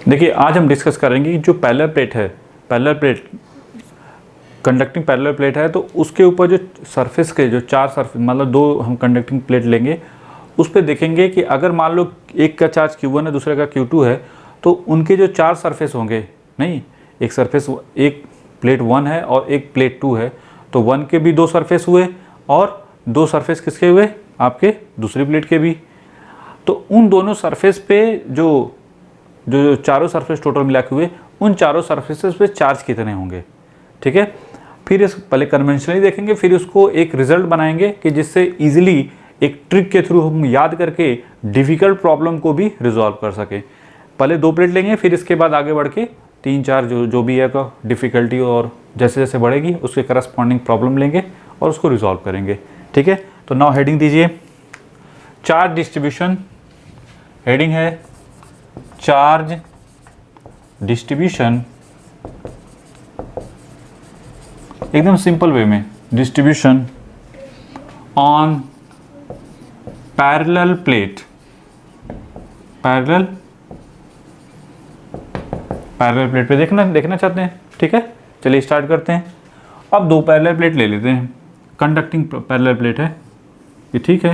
देखिए आज हम डिस्कस करेंगे कि जो पैरेलल प्लेट है, parallel plate conducting parallel plate है, तो उसके ऊपर जो सरफेस के जो चार सरफेस मतलब दो हम कंडक्टिंग प्लेट लेंगे, उस पर देखेंगे कि अगर मान लो एक का चार्ज Q1 है दूसरे का Q2 है, तो उनके जो चार सरफेस होंगे, नहीं एक सरफेस एक प्लेट 1 है और एक प्लेट 2 है, तो 1 के भी दो सरफेस हुए और दो सरफेस किसके हुए, आपके दूसरी प्लेट के भी। तो उन दोनों सरफेस पे जो जो चारों सरफेस टोटल मिला के हुए, उन चारों सरफेसेस पे चार्ज कितने होंगे, ठीक है। फिर इस पहले कन्वेंशनली देखेंगे, फिर उसको एक रिजल्ट बनाएंगे कि जिससे इजीली एक ट्रिक के थ्रू हम याद करके डिफ़िकल्ट प्रॉब्लम को भी रिजॉल्व कर सकें। पहले दो प्लेट लेंगे, फिर इसके बाद आगे बढ़ के तीन चार जो भी है का डिफ़िकल्टी और जैसे जैसे बढ़ेगी उसके करस्पॉन्डिंग प्रॉब्लम लेंगे और उसको रिजॉल्व करेंगे, ठीक है। तो नाउ हेडिंग दीजिए चार्ज डिस्ट्रीब्यूशन, हेडिंग है चार्ज डिस्ट्रीब्यूशन, एकदम सिंपल वे में, distribution on parallel plate, parallel plate पे देखना चाहते हैं, ठीक है। चलिए स्टार्ट करते हैं। अब दो पैरेलल प्लेट ले लेते हैं, कंडक्टिंग पैरेलल प्लेट है ये, ठीक है।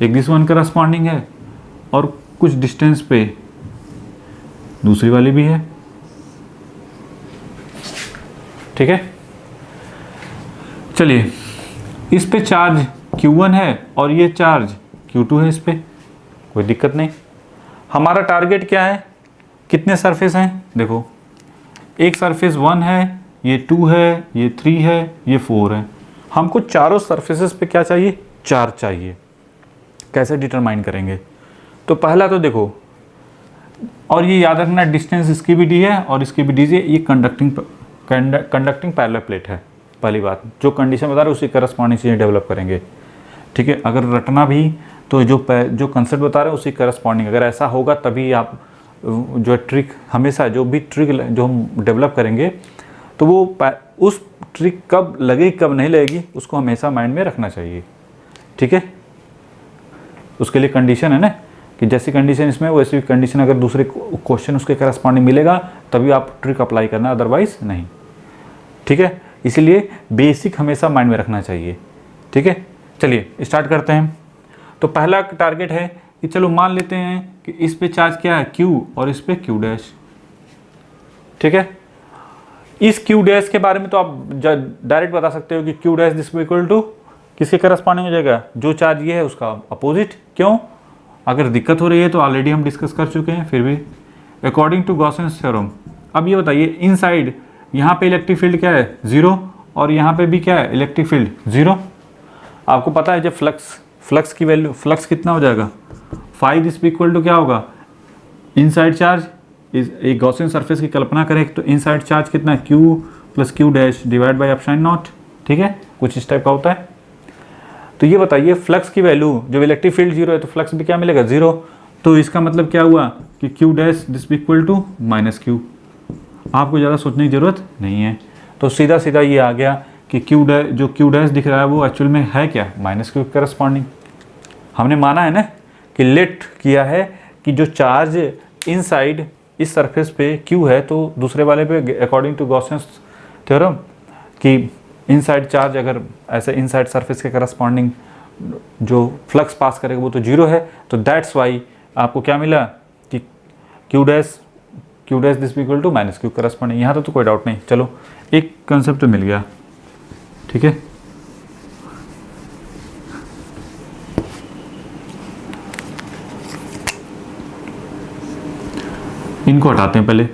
एक दिस वन करस्पॉन्डिंग है और कुछ डिस्टेंस पे दूसरी वाली भी है, ठीक है। चलिए इस पे चार्ज Q1 है और ये चार्ज Q2 है, इस पे कोई दिक्कत नहीं। हमारा टारगेट क्या है, कितने सरफेस हैं, देखो एक सरफेस 1 है, ये 2 है, ये 3 है, ये 4 है। हमको चारों सरफेसेस पे क्या चाहिए, चार्ज चाहिए। कैसे डिटरमाइन करेंगे, तो पहला तो देखो, और ये याद रखना डिस्टेंस इसकी भी दी है और इसकी भी दीजिए, ये कंडक्टिंग पैरेलल प्लेट है। पहली बात जो कंडीशन बता रहे उसी करस्पॉन्डिंग चीज़ें डेवलप करेंगे, ठीक है। अगर रटना भी तो जो कंसेप्ट बता रहे हैं उसी करस्पॉन्डिंग, अगर ऐसा होगा तभी आप जो ट्रिक, हमेशा जो भी ट्रिक जो हम डेवलप करेंगे तो वो उस ट्रिक कब लगेगी कब नहीं लगेगी उसको हमेशा माइंड में रखना चाहिए, ठीक है। उसके लिए कंडीशन है ना कि जैसी कंडीशन इसमें वैसी कंडीशन अगर दूसरे क्वेश्चन उसके करस्पॉन्डिंग मिलेगा तभी आप ट्रिक अप्लाई करना, अदरवाइज नहीं, ठीक है। इसीलिए बेसिक हमेशा माइंड में रखना चाहिए, ठीक है। चलिए स्टार्ट करते हैं। तो पहला टारगेट है कि चलो मान लेते हैं कि इस पे चार्ज क्या है Q और इस पे Q डैश, ठीक है। इस Q डैश के बारे में तो आप डायरेक्ट बता सकते हो कि Q dash this equal to किसके करस्पॉन्डिंग हो जाएगा, जो चार्ज ये है उसका अपोजिट। क्यों, अगर दिक्कत हो रही है तो ऑलरेडी हम डिस्कस कर चुके हैं, फिर भी अकॉर्डिंग टू गॉसेंस थ्योरम। अब ये बताइए इनसाइड यहाँ पे इलेक्ट्रिक फील्ड क्या है, 0, और यहाँ पे भी क्या है इलेक्ट्रिक फील्ड 0। आपको पता है जब फ्लक्स की वैल्यू, फ्लक्स कितना हो जाएगा, 5 इज इक्वल टू क्या होगा, इनसाइड चार्ज इस एक गॉसियन सरफेस की कल्पना करें तो इनसाइड चार्ज कितना है, Q plus Q dash divide by epsilon not, ठीक है, कुछ इस टाइप का होता है। तो ये बताइए फ्लक्स की वैल्यू, जब इलेक्ट्रिक फील्ड 0 है तो फ्लक्स भी क्या मिलेगा, 0। तो इसका मतलब क्या हुआ कि Q dash this equal to minus Q। आपको ज़्यादा सोचने की ज़रूरत नहीं है, तो सीधा सीधा ये आ गया कि जो Q डैश दिख रहा है वो एक्चुअल में है क्या, माइनस Q करस्पॉन्डिंग। हमने माना है ना कि लेट किया है कि जो चार्ज इनसाइड इस सरफेस पे Q है तो दूसरे वाले पे अकॉर्डिंग टू गॉसियंस थ्योरम कि इनसाइड चार्ज अगर ऐसे इनसाइड सरफेस के करस्पॉन्डिंग जो फ्लक्स पास करेगा वो तो 0 है। तो दैट्स वाई आपको क्या मिला कि Q dash this equal to minus Q corresponding. यहाँ तो कोई डाउट नहीं, चलो एक कंसेप्ट मिल गया, ठीक है। इनको हटाते हैं पहले।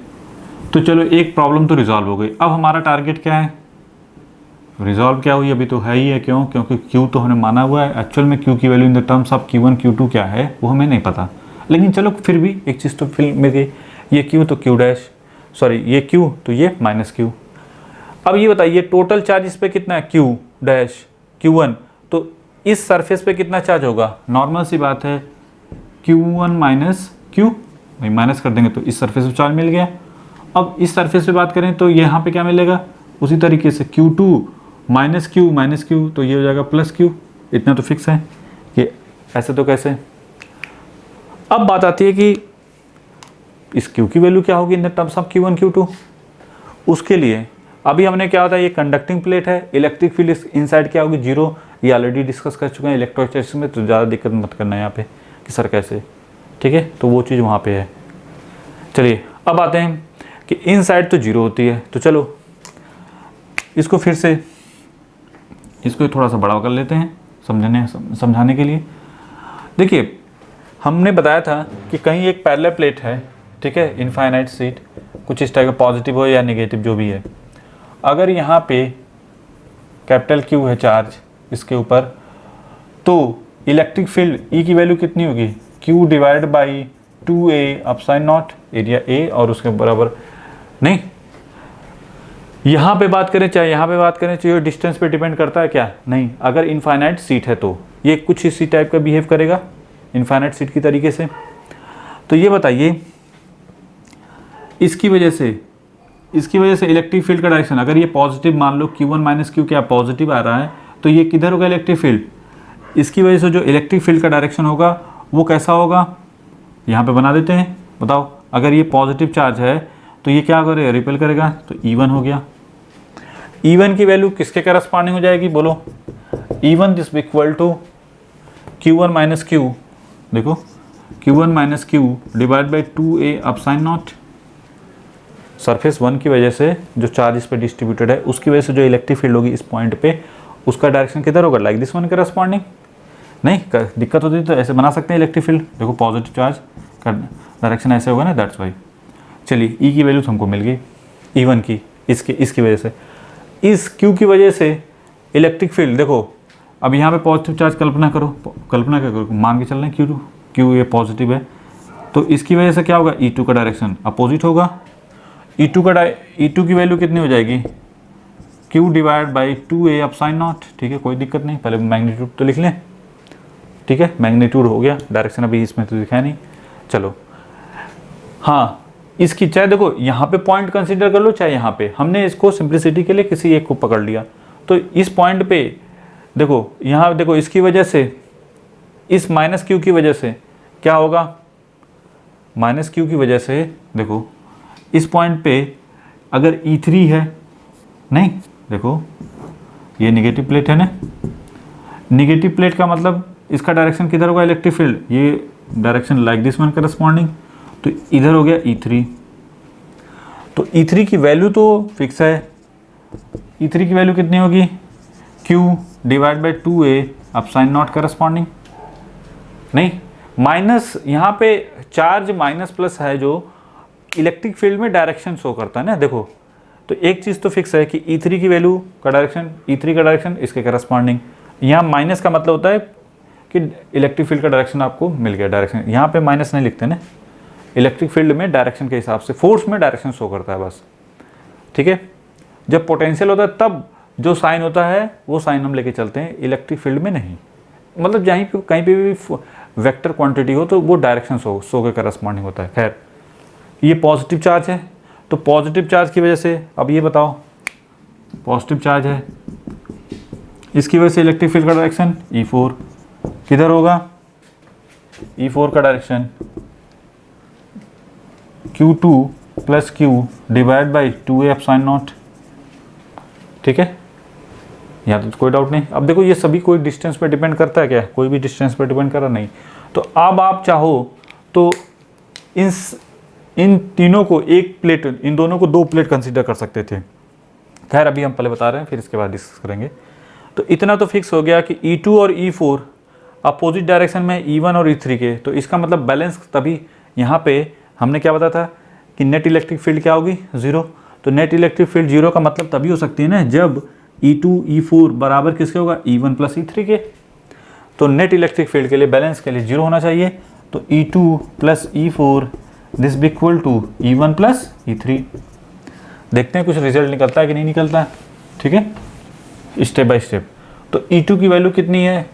तो चलो एक प्रॉब्लम तो रिजॉल्व हो गई। अब हमारा टारगेट क्या है, रिजॉल्व क्या हुई अभी तो है ही है, क्यों, क्योंकि Q तो हमने माना हुआ है। एक्चुअल में Q की value in the terms of Q1 Q2 क्या है वो हमें नहीं पता, लेकिन चलो फिर भी एक चीज़ तो फिर मिल गई, ये Q तो Q डैश, सॉरी ये Q तो ये माइनस Q। अब ये बताइए टोटल चार्ज इस पर कितना है, Q डैश Q1, तो इस सरफेस पे कितना चार्ज होगा, नॉर्मल सी बात है Q1 माइनस Q, भाई माइनस कर देंगे तो इस सरफेस पे चार्ज मिल गया। अब इस सरफेस पे बात करें तो यहाँ पे क्या मिलेगा, उसी तरीके से Q2 माइनस Q तो ये हो जाएगा प्लस Q। इतना तो फिक्स है कि ऐसे तो कैसे। अब बात आती है कि इस Q की वैल्यू क्या होगी in the terms of Q1 Q2। उसके लिए अभी हमने क्या होता है, ये कंडक्टिंग प्लेट है, इलेक्ट्रिक फील्ड इनसाइड क्या होगी, जीरो। ये ऑलरेडी डिस्कस कर चुके हैं इलेक्ट्रोस्टैटिक्स में, तो ज़्यादा दिक्कत मत करना यहाँ पे कि सर कैसे, ठीक है, तो वो चीज़ वहाँ पे है। चलिए अब आते हैं कि इनसाइड तो जीरो होती है, तो चलो इसको फिर से इसको थोड़ा सा बड़ा कर लेते हैं समझाने के लिए। देखिए हमने बताया था कि कहीं एक पैरेलल प्लेट है, ठीक है, इनफाइनाइट सीट, कुछ इस टाइप का, पॉजिटिव हो या नेगेटिव जो भी है। अगर यहाँ पे कैपिटल Q है चार्ज इसके ऊपर, तो इलेक्ट्रिक फील्ड E की वैल्यू कितनी होगी, Q divide by 2A epsilon not area A, और उसके बराबर नहीं, यहाँ पे बात करें चाहे यहाँ पे बात करें, चाहे डिस्टेंस पे डिपेंड करता है क्या, नहीं। अगर इनफाइनाइट सीट है तो ये कुछ इसी टाइप का बिहेव करेगा इनफाइनाइट सीट की तरीके से। तो ये बताइए इसकी वजह से इलेक्ट्रिक फील्ड का डायरेक्शन, अगर ये पॉजिटिव मान लो Q1 माइनस Q क्या पॉजिटिव आ रहा है, तो ये किधर होगा इलेक्ट्रिक फील्ड, इसकी वजह से जो इलेक्ट्रिक फील्ड का डायरेक्शन होगा वो कैसा होगा, यहाँ पे बना देते हैं। बताओ अगर ये पॉजिटिव चार्ज है तो ये क्या करेगा, रिपेल करेगा, तो E1 हो गया। E1 की वैल्यू किसके करस्पॉन्डिंग हो जाएगी, बोलो। E1 this equal to Q1 minus Q, देखो Q1 minus Q divide by 2A epsilon naught. Surface 1 की वजह से जो चार्ज इस पे डिस्ट्रीब्यूटेड है उसकी वजह से जो इलेक्ट्रिक फील्ड होगी इस पॉइंट पे, उसका डायरेक्शन किधर होगा, लाइक दिस वन करस्पॉन्डिंग। नहीं दिक्कत होती तो ऐसे बना सकते हैं इलेक्ट्रिक फील्ड, देखो पॉजिटिव चार्ज का डायरेक्शन ऐसे होगा ना, दैट्स वाई। चलिए E की वैल्यू हमको मिल गई, E1 की, इसकी वजह से, इस Q की वजह से इलेक्ट्रिक फील्ड, देखो अब यहाँ पे पॉजिटिव चार्ज कल्पना क्या करो, मान के चल रहे हैं Q ये पॉजिटिव है, तो इसकी वजह से क्या होगा, E2 का डायरेक्शन अपोजिट होगा। E2 की वैल्यू कितनी हो जाएगी, Q divide by 2A epsilon not, ठीक है, कोई दिक्कत नहीं, पहले मैग्नीट्यूड तो लिख लें, ठीक है, मैग्नीट्यूड हो गया, डायरेक्शन अभी इसमें तो दिखाया नहीं। चलो हाँ, इसकी चाहे देखो यहाँ पे पॉइंट कंसीडर कर लो, चाहे यहाँ पे, हमने इसको सिंप्लिसिटी के लिए किसी एक को पकड़ लिया, तो इस पॉइंट पे देखो, यहाँ देखो इसकी वजह से, इस माइनस Q की वजह से क्या होगा, माइनस Q की वजह से देखो इस पॉइंट पे अगर E3 है, नहीं देखो ये निगेटिव प्लेट है ना, निगेटिव प्लेट का मतलब इसका डायरेक्शन किधर होगा इलेक्ट्रिक फील्ड, ये direction like this one corresponding, तो इधर हो गया E3। तो E3 की वैल्यू तो फिक्स है, E3 की वैल्यू कितनी होगी, Q divide by 2A epsilon not corresponding. नहीं माइनस, यहाँ पे चार्ज माइनस प्लस है जो इलेक्ट्रिक फील्ड में डायरेक्शन शो करता है ना, देखो तो एक चीज़ तो फिक्स है कि E3 की वैल्यू का डायरेक्शन, E3 का डायरेक्शन इसके करस्पॉन्डिंग। यहाँ माइनस का मतलब होता है कि इलेक्ट्रिक फील्ड का डायरेक्शन आपको मिल गया, डायरेक्शन यहाँ पे माइनस नहीं लिखते ना, इलेक्ट्रिक फील्ड में डायरेक्शन के हिसाब से, फोर्स में डायरेक्शन शो करता है बस, ठीक है। जब पोटेंशियल होता है तब जो साइन होता है वो साइन हम लेके चलते हैं, इलेक्ट्रिक फील्ड में नहीं, मतलब जहीं पे कहीं पे भी वेक्टर क्वांटिटी हो तो वो डायरेक्शन शो के करस्पॉन्डिंग होता है। खैर ये पॉजिटिव चार्ज है, तो पॉजिटिव चार्ज की वजह से, अब ये बताओ पॉजिटिव चार्ज है, इसकी वजह से इलेक्ट्रिक फील्ड का डायरेक्शन E4 किधर होगा, E4 का direction Q2 plus Q divide by 2A epsilon not, ठीक है, यहाँ तो कोई डाउट नहीं। अब देखो ये सभी कोई डिस्टेंस पे डिपेंड करता है क्या, कोई भी डिस्टेंस पे डिपेंड कर रहा नहीं। तो अब आप चाहो तो इन तीनों को एक प्लेट, इन दोनों को दो प्लेट कंसीडर कर सकते थे। खैर अभी हम पहले बता रहे हैं, फिर इसके बाद डिस्कस करेंगे। तो इतना तो फिक्स हो गया कि E2 और E4 अपोजिट डायरेक्शन में E1 और E3 के, तो इसका मतलब बैलेंस, तभी यहाँ पे हमने क्या बताया था कि नेट इलेक्ट्रिक फील्ड क्या होगी, जीरो। तो नेट इलेक्ट्रिक फील्ड जीरो का मतलब तभी हो सकती है ना जब E2 E4 बराबर किसके होगा, E1 प्लस E3 के। तो नेट इलेक्ट्रिक फील्ड के लिए, बैलेंस के लिए जीरो होना चाहिए। तो E2 plus E4 this be equal to E1 plus E3। देखते हैं कुछ रिजल्ट निकलता है कि नहीं निकलता है, ठीक है, स्टेप बाय स्टेप। तो E2 की वैल्यू कितनी है,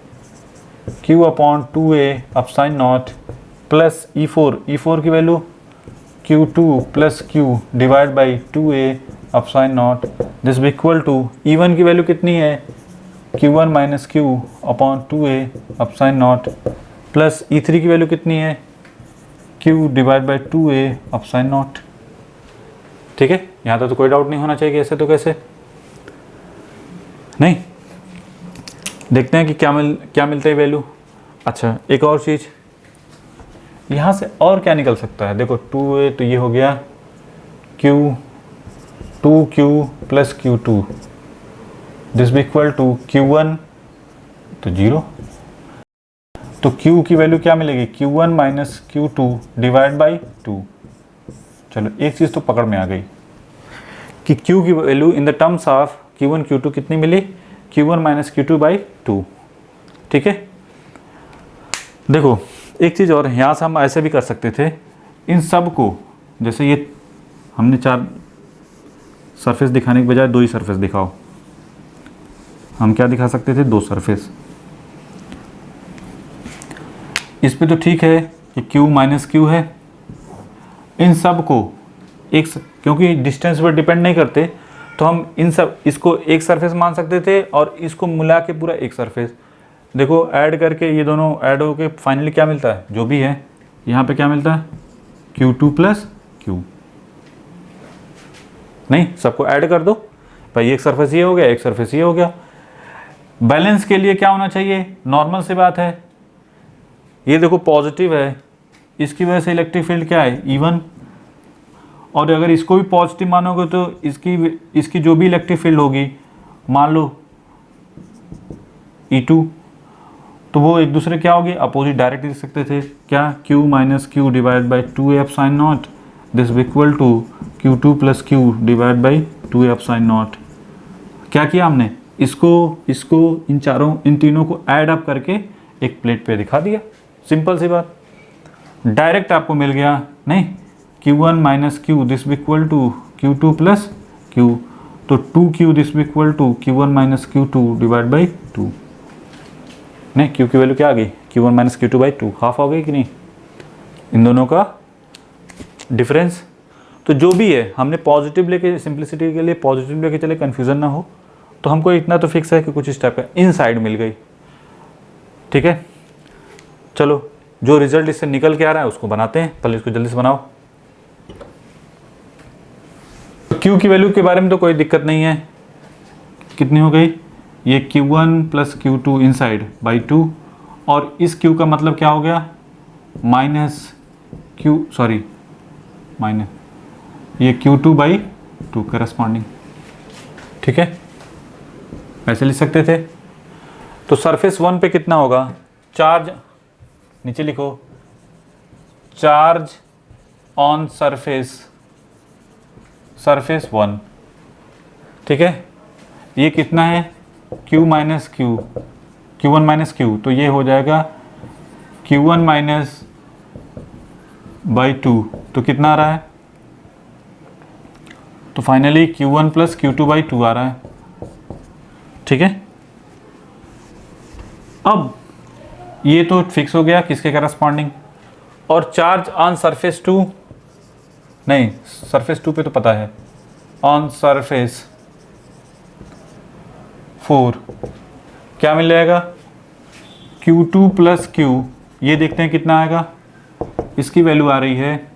Q upon 2A epsilon naught plus E4 की value Q2 plus Q divide by 2A epsilon naught this be equal to E1 की वैल्यू कितनी है, Q1 minus Q upon 2A epsilon naught plus E3 की value कितनी है, Q divide by 2A epsilon naught. ठीक है, यहाँ तक तो कोई डाउट नहीं होना चाहिए, ऐसे तो कैसे नहीं। देखते हैं कि क्या मिलता है वैल्यू। अच्छा, एक और चीज़ यहाँ से और क्या निकल सकता है, देखो 2A तो ये हो गया Q2Q प्लस Q2, दिस भी इक्वल टू Q1 तो 0, तो Q की वैल्यू क्या मिलेगी, Q1 minus Q2 divide by 2। चलो एक चीज़ तो पकड़ में आ गई कि Q की value in the terms of Q1 Q2 कितनी मिली, Q1 माइनस Q2 बाई 2। ठीक है, देखो एक चीज़ और, यहाँ से हम ऐसे भी कर सकते थे, इन सब को जैसे ये हमने 4 सरफेस दिखाने के बजाय 2 ही सरफेस दिखाओ, हम क्या दिखा सकते थे, 2 सरफेस। इस पे तो ठीक है कि Q माइनस Q है, इन सब को क्योंकि डिस्टेंस पर डिपेंड नहीं करते तो हम इसको एक सरफेस मान सकते थे और इसको मिला के पूरा एक सरफेस। देखो ऐड करके ये दोनों ऐड होके फाइनली क्या मिलता है, जो भी है यहाँ पे क्या मिलता है, Q2 प्लस Q। नहीं, सबको ऐड कर दो भाई, एक सरफेस ये हो गया, एक सरफेस ये हो गया। बैलेंस के लिए क्या होना चाहिए, नॉर्मल सी बात है, ये देखो पॉजिटिव है, इसकी वजह से इलेक्ट्रिक फील्ड क्या है, E1, और अगर इसको भी पॉजिटिव मानोगे तो इसकी जो भी इलेक्ट्रिक फील्ड होगी, मान लो E2, तो वो एक दूसरे क्या होगी, अपोजिट डायरेक्ट लिख सकते थे, क्या, Q minus Q divide by 2A epsilon naught, this equal to Q2 plus Q divide by 2A epsilon naught. क्या किया हमने, इसको इन तीनों को ऐड अप करके एक प्लेट पे दिखा दिया, सिंपल सी बात, डायरेक्ट आपको मिल गया। नहीं, Q1 minus Q this equal to Q2 plus Q, तो 2Q this equal to Q1 minus Q2 divide by 2। नहीं, Q की वैल्यू क्या आ गई, Q1 minus Q2 by 2, half हो गई कि नहीं, इन दोनों का डिफरेंस। तो जो भी है हमने पॉजिटिव लेके, सिंप्लिसिटी के लिए पॉजिटिव लेके चले, कन्फ्यूज़न ना हो, तो हमको इतना तो फिक्स है कि कुछ इस टाइप का इन साइड मिल गई। ठीक है, चलो जो रिजल्ट इससे निकल के आ रहा है उसको बनाते हैं, पहले इसको जल्दी से बनाओ। Q की वैल्यू के बारे में तो कोई दिक्कत नहीं है, कितनी हो गई, ये Q1 plus Q2 inside by 2, और इस Q का मतलब क्या हो गया, माइनस ये Q2 बाई 2 करस्पॉन्डिंग। ठीक है, ऐसे लिख सकते थे। तो सरफेस 1 पे कितना होगा, चार्ज, नीचे लिखो, चार्ज ऑन सरफेस 1, ठीक है, ये कितना है, Q minus Q1 minus Q, तो ये हो जाएगा Q1 माइनस बाई 2, तो कितना आ रहा है, तो finally Q1 plus Q2 by 2 आ रहा है। ठीक है, अब ये तो फिक्स हो गया किसके करस्पॉन्डिंग, और चार्ज ऑन सरफेस 2, नहीं सरफेस 2 पे तो पता है, ऑन सरफेस 4 क्या मिल जाएगा, Q2 प्लस Q, ये देखते हैं कितना आएगा, इसकी वैल्यू आ रही है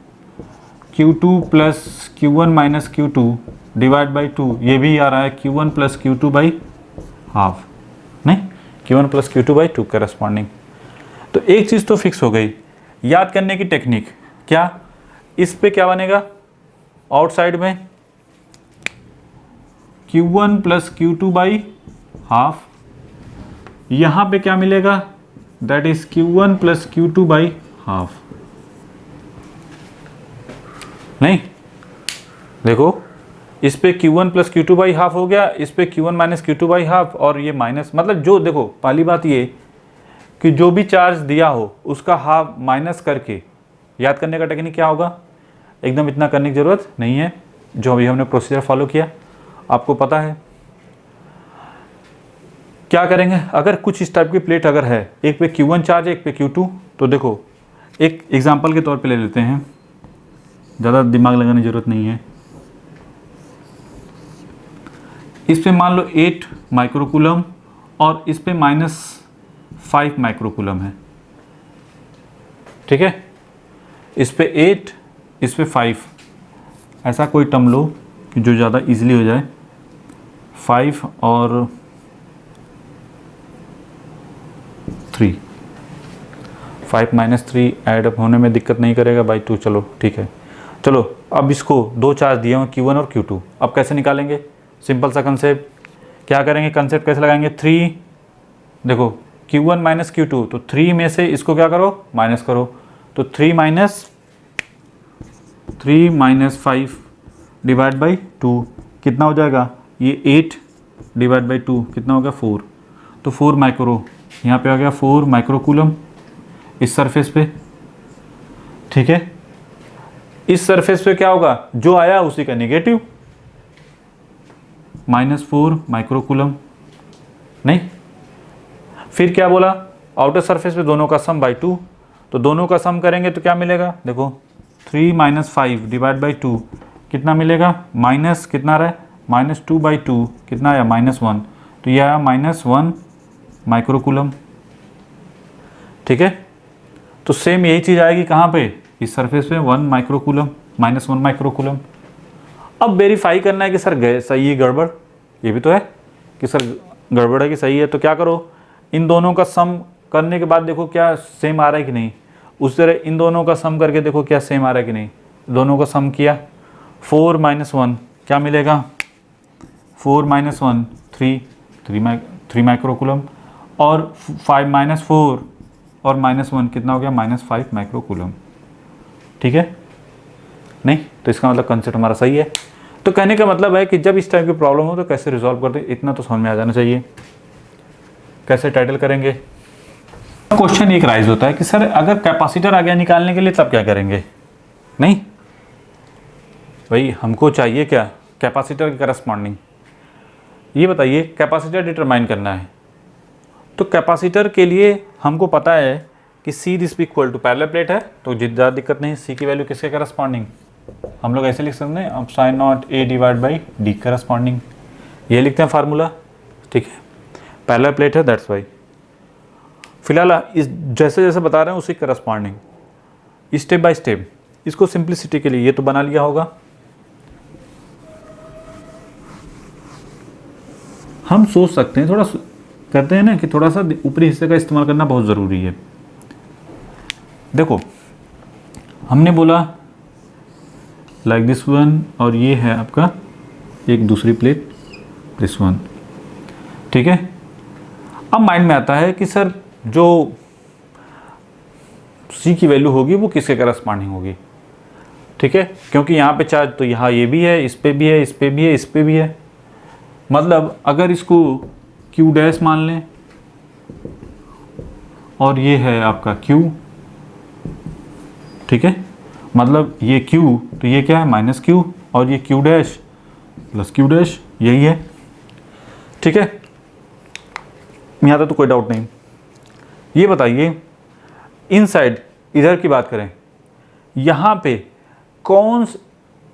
Q2 plus Q1 minus Q2 divide by 2, ये भी आ रहा है Q1 plus Q2 by half, नहीं Q1 plus Q2 by 2 corresponding. तो एक चीज़ तो फिक्स हो गई, याद करने की टेक्निक क्या, इस पे क्या बनेगा, आउटसाइड में Q1 plus Q2 by half, यहाँ पे क्या मिलेगा, that is Q1 plus Q2 by half. नहीं देखो, इस पे Q1 plus Q2 by half हो गया, इस पे Q1 minus Q2 by half, और ये माइनस, मतलब जो देखो पहली बात ये कि जो भी चार्ज दिया हो उसका हाफ माइनस करके याद करने का टेक्निक क्या होगा, एकदम इतना करने की ज़रूरत नहीं है, जो अभी हमने प्रोसीजर फॉलो किया आपको पता है। क्या करेंगे, अगर कुछ इस टाइप की प्लेट अगर है, एक पे Q1 चार्ज है, एक पे Q2, तो देखो एक एग्जांपल के तौर पे ले लेते हैं, ज़्यादा दिमाग लगाने की ज़रूरत नहीं है। इस पे मान लो 8 माइक्रोकूलम और इस पे -5 माइक्रोकूलम है। ठीक है, इस पे 8, इस पे 5, ऐसा कोई टर्म लो कि जो ज़्यादा इजीली हो जाए। 5 और 3, 5 - 3 ऐड अप होने में दिक्कत नहीं करेगा बाई 2। चलो ठीक है। चलो अब इसको दो चार्ज दिए हुए Q1 और Q2, अब कैसे निकालेंगे? सिंपल सा कंसेप्ट, क्या करेंगे? कंसेप्ट कैसे लगाएंगे? 3, देखो Q1 - Q2, तो 3 में से इसको क्या करो? माइनस करो। तो 3 - 5 डिवाइड बाई 2 कितना हो जाएगा? ये 8 डिवाइड बाई 2 कितना हो गया? 4। तो 4 माइक्रो, यहाँ पे आ गया 4 माइक्रो कूलम इस सरफेस पे। ठीक है, इस सरफेस पे क्या होगा? जो आया उसी का नेगेटिव, -4 माइक्रो कूलम। नहीं, फिर क्या बोला? आउटर सरफेस पे दोनों का सम बाई 2, तो दोनों का सम करेंगे तो क्या मिलेगा? देखो 3 - 5 डिवाइड बाई 2 कितना मिलेगा? माइनस कितना रहा है? -2/2 कितना आया? -1, तो यह आया -1 माइक्रो कूलम। ठीक है, तो सेम यही चीज़ आएगी कहाँ पे? इस सरफेस पे 1 माइक्रो कूलम, -1 माइक्रो कूलम। अब वेरीफाई करना है कि सर सही है गड़बड़, ये भी तो है कि सर गड़बड़ है कि सही है। तो क्या करो? इन दोनों का सम करने के बाद देखो क्या सेम आ रहा है कि नहीं। उस तरह इन दोनों का सम करके देखो क्या सेम आ रहा है कि नहीं। दोनों का सम किया, 4 - 1 क्या मिलेगा? 4 - 1 3 माइक्रो कूलम, और 5 - 4 और -1 कितना हो गया? -5 माइक्रो कूलम। ठीक है, नहीं तो इसका मतलब कंसेप्ट हमारा सही है। तो कहने का मतलब है कि जब इस टाइप की प्रॉब्लम हो तो कैसे रिजॉल्व करते हैं, इतना तो समझ में आ जाना चाहिए। कैसे टाइटल करेंगे? क्वेश्चन एक राइज होता है कि सर अगर कैपेसिटर आ गया निकालने के लिए तब क्या करेंगे? नहीं भाई, हमको चाहिए क्या? कैपेसिटर के करस्पॉन्डिंग। ये बताइए, कैपेसिटर डिटरमाइन करना है तो कैपेसिटर के लिए हमको पता है कि C this equal to parallel plate है, तो ज़्यादा दिक्कत नहीं। सी की वैल्यू किसके करस्पॉन्डिंग? हम लोग ऐसे लिख सकते हैं, अब sin not A divide by D corresponding, ये लिखते हैं फार्मूला। ठीक है, पैरेलल प्लेट है दैट्स वाई। फिलहाल इस जैसे जैसे बता रहे हैं उसी करस्पॉन्डिंग स्टेप बाय स्टेप। इसको सिंप्लिसिटी के लिए ये तो बना लिया होगा। हम सोच सकते हैं, थोड़ा कहते हैं ना कि थोड़ा सा ऊपरी हिस्से का इस्तेमाल करना बहुत ज़रूरी है। देखो हमने बोला लाइक दिस वन, और ये है आपका एक दूसरी प्लेट दिस वन। ठीक है, अब माइंड में आता है कि सर जो सी की वैल्यू होगी वो किसके करस्पॉन्डिंग होगी? ठीक है, क्योंकि यहाँ पे चार्ज तो यहाँ ये भी है, इस पे भी है, इस पे भी है, इस पे भी है। मतलब अगर इसको Q डैश मान लें और ये है आपका Q, ठीक है, मतलब ये Q तो ये क्या है? -Q, और ये Q dash plus Q dash, यही है। ठीक है, यहाँ तक तो कोई डाउट नहीं। ये बताइए इनसाइड इधर की बात करें, यहाँ पे कौन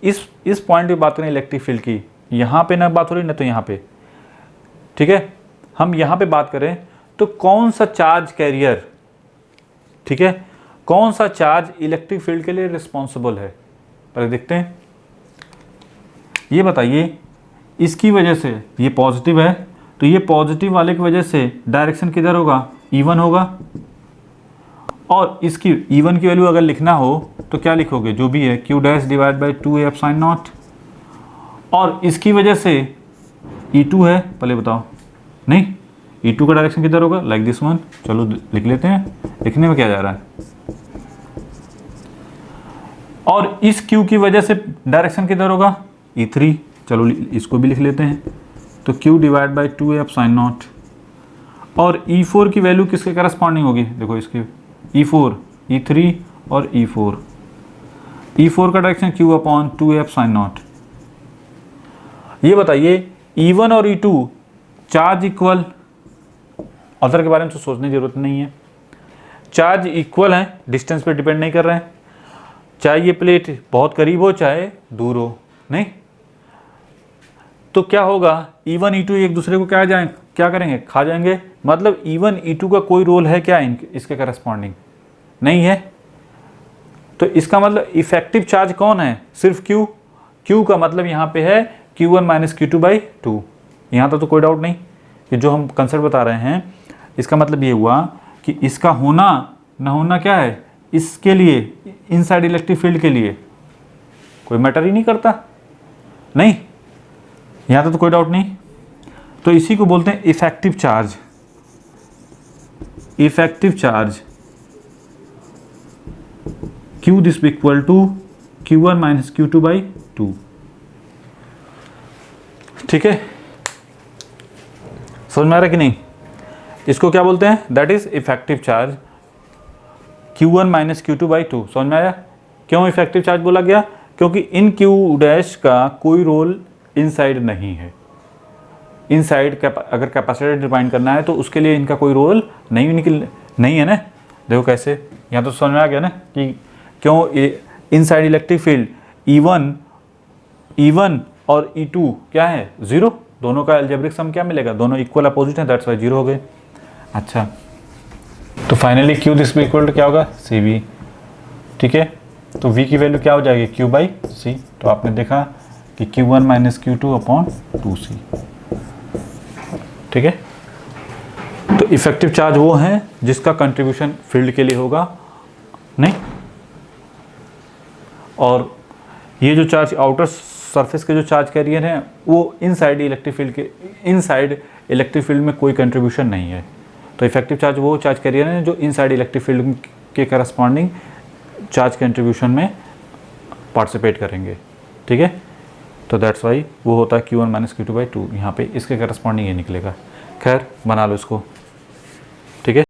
इस पॉइंट पे बात करें इलेक्ट्रिक फील्ड की, यहाँ पे ना बात हो रही ना तो यहाँ पे। ठीक है, हम यहाँ पे बात करें तो कौन सा चार्ज कैरियर, ठीक है, कौन सा चार्ज इलेक्ट्रिक फील्ड के लिए रिस्पॉन्सिबल है, पहले देखते हैं। ये बताइए, इसकी वजह से ये पॉजिटिव है तो ये पॉजिटिव वाले की वजह से डायरेक्शन किधर होगा? E1 होगा। और इसकी E1 की वैल्यू अगर लिखना हो तो क्या लिखोगे? जो भी है Q dash divide by 2 sin not. और इसकी वजह से E2 है, पहले बताओ। नहीं, E2 का डायरेक्शन किधर होगा? Like this one. चलो लिख लेते हैं, लिखने में क्या जा रहा है। और इस Q की वजह से डायरेक्शन किधर होगा? E3। चलो इसको भी लिख लेते हैं, तो Q divide by 2 sin not. और E4 की वैल्यू किसके करस्पॉन्डिंग होगी? देखो इसकी E4, E3 और E4। E4 का direction Q upon 2 sin not. ये बताइए E1 और E2 चार्ज इक्वल, अदर के बारे में तो सोचने की जरूरत नहीं है। चार्ज इक्वल है, डिस्टेंस पे डिपेंड नहीं कर रहे हैं, चाहे ये प्लेट बहुत करीब हो चाहे दूर हो। नहीं तो क्या होगा? E1 E2 एक दूसरे को क्या करेंगे? खा जाएंगे। मतलब E1 E2 का कोई रोल है क्या इसके करस्पॉन्डिंग? नहीं है। तो इसका मतलब इफेक्टिव चार्ज कौन है? सिर्फ Q। Q का मतलब यहाँ पे है Q1 माइनस Q2/2। यहाँ तो कोई डाउट नहीं कि जो हम कंसेप्ट बता रहे हैं, इसका मतलब ये हुआ कि इसका होना ना होना क्या है, इसके लिए इनसाइड इलेक्ट्रिक फील्ड के लिए कोई मैटर ही नहीं करता। नहीं, यहाँ तो कोई डाउट नहीं। तो इसी को बोलते हैं effective charge. Effective charge Q this equal to Q1 minus Q2/2। ठीक है, समझ में आ रहा है कि नहीं? इसको क्या बोलते हैं? That is effective charge Q1 minus Q2/2। समझ में आया क्यों इफेक्टिव चार्ज बोला गया? क्योंकि इन Q डैश का कोई रोल इनसाइड नहीं है। इनसाइड अगर कैपेसिटर डिफाइन करना है तो उसके लिए इनका कोई रोल नहीं है ना। देखो कैसे, यहाँ तो समझ में आ गया ना कि क्यों इनसाइड इलेक्ट्रिक फील्ड E1 और E2 क्या है? 0। दोनों का अलजेब्रिक सम क्या मिलेगा? दोनों इक्वल अपोजिट हैं, दैट्स वाई 0 हो गए। अच्छा, तो finally Q this equal to क्या होगा? CV। ठीक है, तो V की वैल्यू क्या हो जाएगी? Q/C। तो आपने देखा कि Q1 माइनस Q2/2C। ठीक है, तो इफेक्टिव चार्ज वो है जिसका कंट्रीब्यूशन फील्ड के लिए होगा नहीं। और ये जो चार्ज आउटर सरफेस के जो चार्ज कैरियर हैं वो इनसाइड इलेक्ट्रिक फील्ड में कोई कंट्रीब्यूशन नहीं है। तो इफेक्टिव चार्ज वो चार्ज कैरियर हैं जो इनसाइड इलेक्ट्रिक फील्ड के करस्पॉन्डिंग चार्ज कंट्रीब्यूशन में पार्टिसिपेट करेंगे। ठीक है, तो दैट्स वाई वो होता है Q1 माइनस Q2/2। यहाँ पे इसके करस्पॉन्डिंग ये निकलेगा। खैर, बना लो इसको।